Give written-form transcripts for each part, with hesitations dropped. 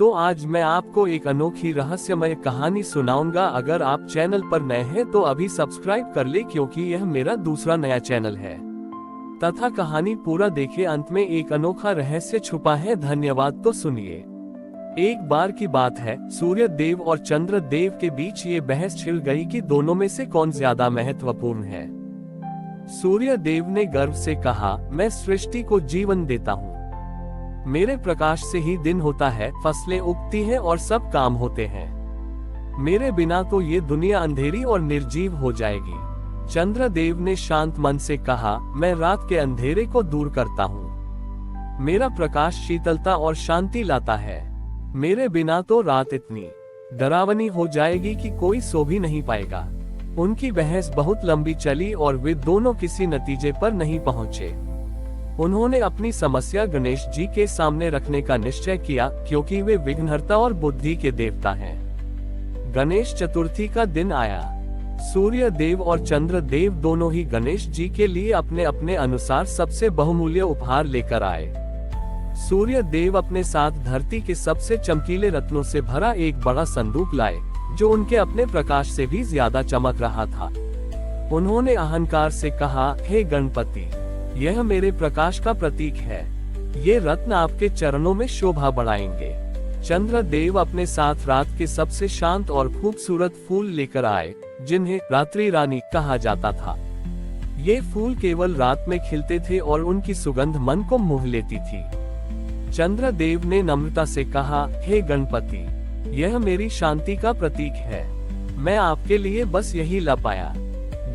तो आज मैं आपको एक अनोखी रहस्यमय कहानी सुनाऊंगा। अगर आप चैनल पर नए हैं तो अभी सब्सक्राइब कर ले, क्योंकि यह मेरा दूसरा नया चैनल है। तथा कहानी पूरा देखिए, अंत में एक अनोखा रहस्य छुपा है। धन्यवाद। तो सुनिए। एक बार की बात है, सूर्य देव और चंद्र देव के बीच ये बहस छिड़ गई कि दोनों में से कौन ज्यादा महत्वपूर्ण है। सूर्य देव ने गर्व से कहा, मैं सृष्टि को जीवन देता हूँ। मेरे प्रकाश से ही दिन होता है, फसलें उगती हैं और सब काम होते हैं। मेरे बिना तो ये दुनिया अंधेरी और निर्जीव हो जाएगी। चंद्रदेव ने शांत मन से कहा, मैं रात के अंधेरे को दूर करता हूँ। मेरा प्रकाश शीतलता और शांति लाता है। मेरे बिना तो रात इतनी डरावनी हो जाएगी कि कोई सो भी नहीं पाएगा। उनकी बहस बहुत लंबी चली और वे दोनों किसी नतीजे पर नहीं पहुंचे। उन्होंने अपनी समस्या गणेश जी के सामने रखने का निश्चय किया, क्योंकि वे विघ्नहर्ता और बुद्धि के देवता हैं। गणेश चतुर्थी का दिन आया। सूर्य देव और चंद्र देव दोनों ही गणेश जी के लिए अपने अपने अनुसार सबसे बहुमूल्य उपहार लेकर आए। सूर्य देव अपने साथ धरती के सबसे चमकीले रत्नों से भरा एक बड़ा संदूक लाए, जो उनके अपने प्रकाश से भी ज्यादा चमक रहा था। उन्होंने अहंकार से कहा, हे गणपति, यह मेरे प्रकाश का प्रतीक है। ये रत्न आपके चरणों में शोभा बढ़ाएंगे। चंद्र देव अपने साथ रात के सबसे शांत और खूबसूरत फूल लेकर आए, जिन्हें रात्रि रानी कहा जाता था। ये फूल केवल रात में खिलते थे और उनकी सुगंध मन को मोह लेती थी। चंद्र देव ने नम्रता से कहा, हे गणपति, यह मेरी शांति का प्रतीक है। मैं आपके लिए बस यही ला पाया।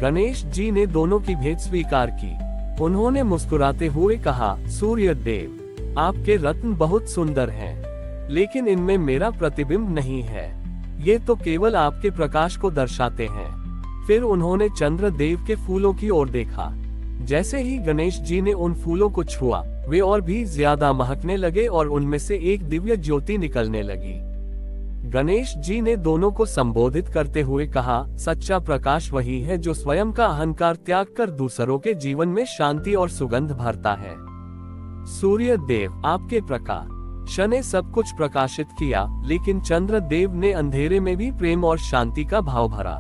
गणेश जी ने दोनों की भेंट स्वीकार की। उन्होंने मुस्कुराते हुए कहा, सूर्य देव, आपके रत्न बहुत सुंदर हैं, लेकिन इनमें मेरा प्रतिबिंब नहीं है। ये तो केवल आपके प्रकाश को दर्शाते हैं। फिर उन्होंने चंद्र देव के फूलों की ओर देखा। जैसे ही गणेश जी ने उन फूलों को छुआ, वे और भी ज्यादा महकने लगे और उनमें से एक दिव्य ज्योति निकलने लगी। गणेश जी ने दोनों को संबोधित करते हुए कहा, सच्चा प्रकाश वही है जो स्वयं का अहंकार त्याग कर दूसरों के जीवन में शांति और सुगंध भरता है। सूर्य देव, आपके प्रकाश ने सब कुछ प्रकाशित किया, लेकिन चंद्र देव ने अंधेरे में भी प्रेम और शांति का भाव भरा।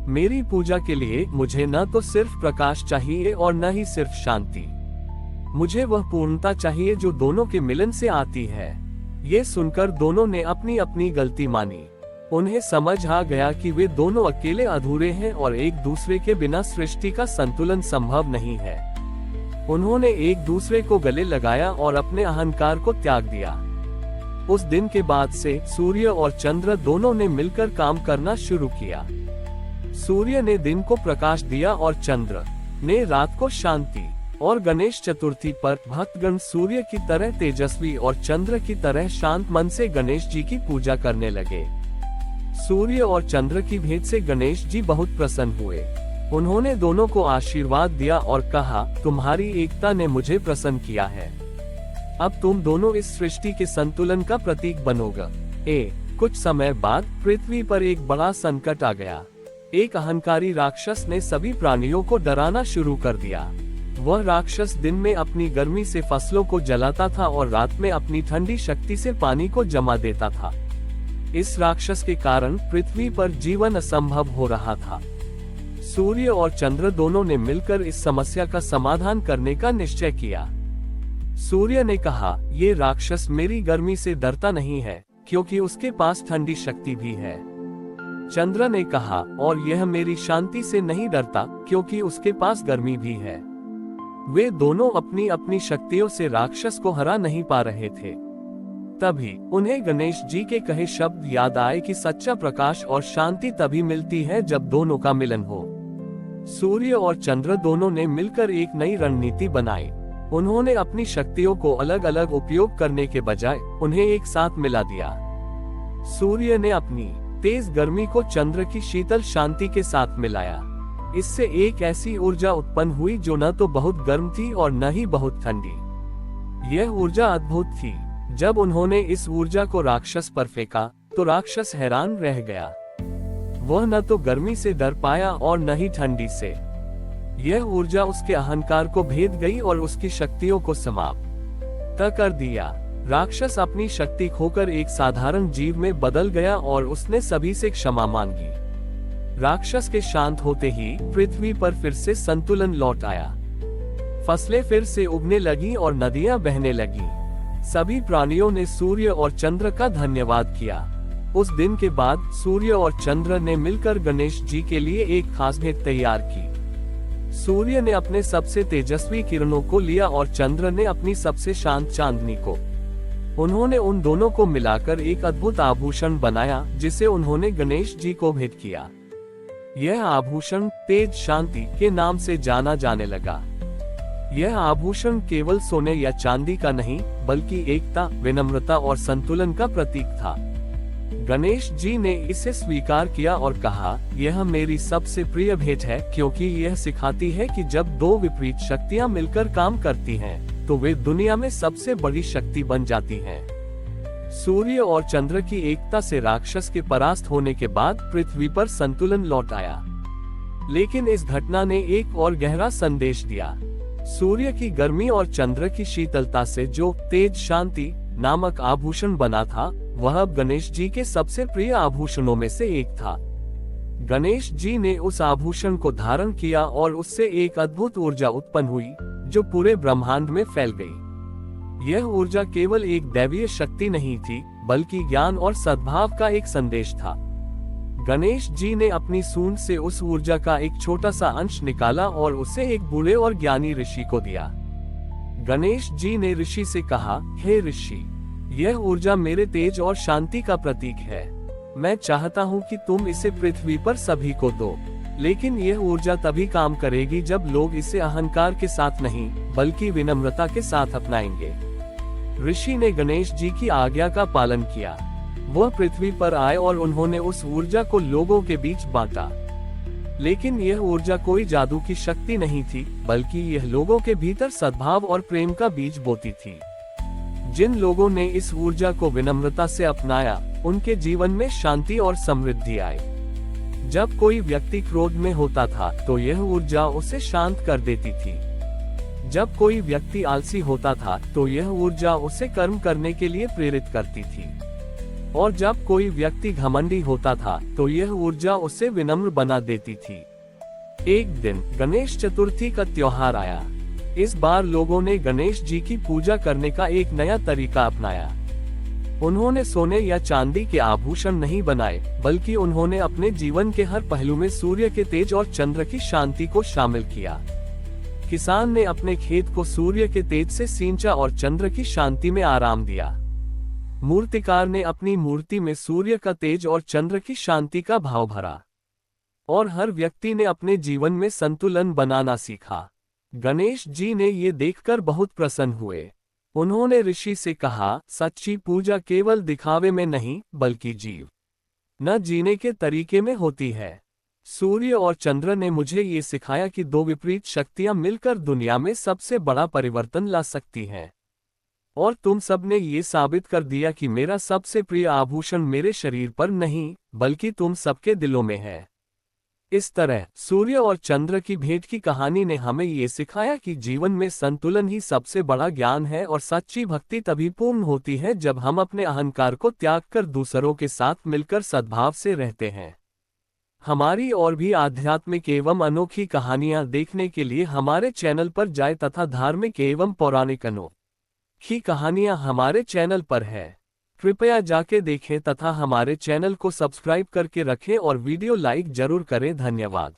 मेरी पूजा के लिए मुझे न तो सिर्फ प्रकाश चाहिए और न ही सिर्फ शांति। मुझे वह पूर्णता चाहिए जो दोनों के मिलन से आती है। ये सुनकर दोनों ने अपनी अपनी गलती मानी। उन्हें समझ आ गया कि वे दोनों अकेले अधूरे हैं और एक दूसरे के बिना सृष्टि का संतुलन संभव नहीं है। उन्होंने एक दूसरे को गले लगाया और अपने अहंकार को त्याग दिया। उस दिन के बाद से सूर्य और चंद्र दोनों ने मिलकर काम करना शुरू किया। सूर्य ने दिन को प्रकाश दिया और चंद्र ने रात को शांति। और गणेश चतुर्थी पर भक्तगण सूर्य की तरह तेजस्वी और चंद्र की तरह शांत मन से गणेश जी की पूजा करने लगे। सूर्य और चंद्र की भेंट से गणेश जी बहुत प्रसन्न हुए। उन्होंने दोनों को आशीर्वाद दिया और कहा, तुम्हारी एकता ने मुझे प्रसन्न किया है। अब तुम दोनों इस सृष्टि के संतुलन का प्रतीक बनोगे। कुछ समय बाद पृथ्वी पर एक बड़ा संकट आ गया। एक अहंकारी राक्षस ने सभी प्राणियों को डराना शुरू कर दिया। वह राक्षस दिन में अपनी गर्मी से फसलों को जलाता था और रात में अपनी ठंडी शक्ति से पानी को जमा देता था। इस राक्षस के कारण पृथ्वी पर जीवन असंभव हो रहा था। सूर्य और चंद्र दोनों ने मिलकर इस समस्या का समाधान करने का निश्चय किया। सूर्य ने कहा, ये राक्षस मेरी गर्मी से डरता नहीं है, क्योंकि उसके पास ठंडी शक्ति भी है। चंद्र ने कहा, और यह मेरी शांति से नहीं डरता, क्योंकि उसके पास गर्मी भी है। वे दोनों अपनी अपनी शक्तियों से राक्षस को हरा नहीं पा रहे थे। तभी उन्हें गणेश जी के कहे शब्द याद आए कि सच्चा प्रकाश और शांति तभी मिलती है जब दोनों का मिलन हो। सूर्य और चंद्र दोनों ने मिलकर एक नई रणनीति बनाई। उन्होंने अपनी शक्तियों को अलग अलग उपयोग करने के बजाय उन्हें एक साथ मिला दिया। सूर्य ने अपनी तेज गर्मी को चंद्र की शीतल शांति के साथ मिलाया। इससे एक ऐसी ऊर्जा उत्पन्न हुई जो न तो बहुत गर्म थी और न ही बहुत ठंडी। यह ऊर्जा अद्भुत थी। जब उन्होंने इस ऊर्जा को राक्षस पर फेंका तो राक्षस हैरान रह गया। वह न तो गर्मी से डर पाया और न ही ठंडी से। यह ऊर्जा उसके अहंकार को भेद गई और उसकी शक्तियों को समाप्त कर दिया। राक्षस अपनी शक्ति खोकर एक साधारण जीव में बदल गया और उसने सभी से क्षमा मांगी। राक्षस के शांत होते ही पृथ्वी पर फिर से संतुलन लौट आया। फसलें फिर से उगने लगी और नदियां बहने लगी। सभी प्राणियों ने सूर्य और चंद्र का धन्यवाद किया। उस दिन के बाद सूर्य और चंद्र ने मिलकर गणेश जी के लिए एक खास भेंट तैयार की। सूर्य ने अपने सबसे तेजस्वी किरणों को लिया और चंद्र ने अपनी सबसे शांत चांदनी को। उन्होंने उन दोनों को मिलाकर एक अद्भुत आभूषण बनाया, जिसे उन्होंने गणेश जी को भेंट किया। यह आभूषण तेज शांति के नाम से जाना जाने लगा। यह आभूषण केवल सोने या चांदी का नहीं, बल्कि एकता, विनम्रता और संतुलन का प्रतीक था। गणेश जी ने इसे स्वीकार किया और कहा, यह मेरी सबसे प्रिय भेंट है, क्योंकि यह सिखाती है कि जब दो विपरीत शक्तियां मिलकर काम करती हैं, तो वे दुनिया में सबसे बड़ी शक्ति बन जाती हैं। सूर्य और चंद्र की एकता से राक्षस के परास्त होने के बाद पृथ्वी पर संतुलन लौट आया। लेकिन इस घटना ने एक और गहरा संदेश दिया। सूर्य की गर्मी और चंद्र की शीतलता से जो तेज शांति नामक आभूषण बना था, वह अब गणेश जी के सबसे प्रिय आभूषणों में से एक था। गणेश जी ने उस आभूषण को धारण किया और उससे एक अद्भुत ऊर्जा उत्पन्न हुई, जो पूरे ब्रह्मांड में फैल गई। यह ऊर्जा केवल एक दैवीय शक्ति नहीं थी, बल्कि ज्ञान और सद्भाव का एक संदेश था। गणेश जी ने अपनी सूंड से उस ऊर्जा का एक छोटा सा अंश निकाला और उसे एक बूढ़े और ज्ञानी ऋषि को दिया। गणेश जी ने ऋषि से कहा, हे ऋषि, यह ऊर्जा मेरे तेज और शांति का प्रतीक है। मैं चाहता हूँ कि तुम इसे पृथ्वी पर सभी को दो। लेकिन यह ऊर्जा तभी काम करेगी जब लोग इसे अहंकार के साथ नहीं, बल्कि विनम्रता के साथ अपनाएंगे। ऋषि ने गणेश जी की आज्ञा का पालन किया। वह पृथ्वी पर आए और उन्होंने उस ऊर्जा को लोगों के बीच बांटा। लेकिन यह ऊर्जा कोई जादू की शक्ति नहीं थी, बल्कि यह लोगों के भीतर सद्भाव और प्रेम का बीज बोती थी। जिन लोगों ने इस ऊर्जा को विनम्रता से अपनाया, उनके जीवन में शांति और समृद्धि आई। जब कोई व्यक्ति क्रोध में होता था, तो यह ऊर्जा उसे शांत कर देती थी। जब कोई व्यक्ति आलसी होता था, तो यह ऊर्जा उसे कर्म करने के लिए प्रेरित करती थी। और जब कोई व्यक्ति घमंडी होता था, तो यह ऊर्जा उसे विनम्र बना देती थी। एक दिन गणेश चतुर्थी का त्योहार आया। इस बार लोगों ने गणेश जी की पूजा करने का एक नया तरीका अपनाया। उन्होंने सोने या चांदी के आभूषण नहीं बनाए, बल्कि उन्होंने अपने जीवन के हर पहलू में सूर्य के तेज और चंद्र की शांति को शामिल किया। किसान ने अपने खेत को सूर्य के तेज से सींचा और चंद्र की शांति में आराम दिया। मूर्तिकार ने अपनी मूर्ति में सूर्य का तेज और चंद्र की शांति का भाव भरा। और हर व्यक्ति ने अपने जीवन में संतुलन बनाना सीखा। गणेश जी ने ये देखकर बहुत प्रसन्न हुए। उन्होंने ऋषि से कहा, सच्ची पूजा केवल दिखावे में नहीं, बल्कि जीव न जीने के तरीके में होती है। सूर्य और चंद्र ने मुझे ये सिखाया कि दो विपरीत शक्तियां मिलकर दुनिया में सबसे बड़ा परिवर्तन ला सकती हैं। और तुम सब ने ये साबित कर दिया कि मेरा सबसे प्रिय आभूषण मेरे शरीर पर नहीं, बल्कि तुम सबके दिलों में है। इस तरह सूर्य और चंद्र की भेंट की कहानी ने हमें ये सिखाया कि जीवन में संतुलन ही सबसे बड़ा ज्ञान है, और सच्ची भक्ति तभी पूर्ण होती है जब हम अपने अहंकार को त्याग कर दूसरों के साथ मिलकर सद्भाव से रहते हैं। हमारी और भी आध्यात्मिक एवं अनोखी कहानियां देखने के लिए हमारे चैनल पर जाएं तथा धार्मिक एवं पौराणिक अनोखी कहानियां हमारे चैनल पर है। कृपया जाके देखें तथा हमारे चैनल को सब्सक्राइब करके रखें और वीडियो लाइक जरूर करें। धन्यवाद।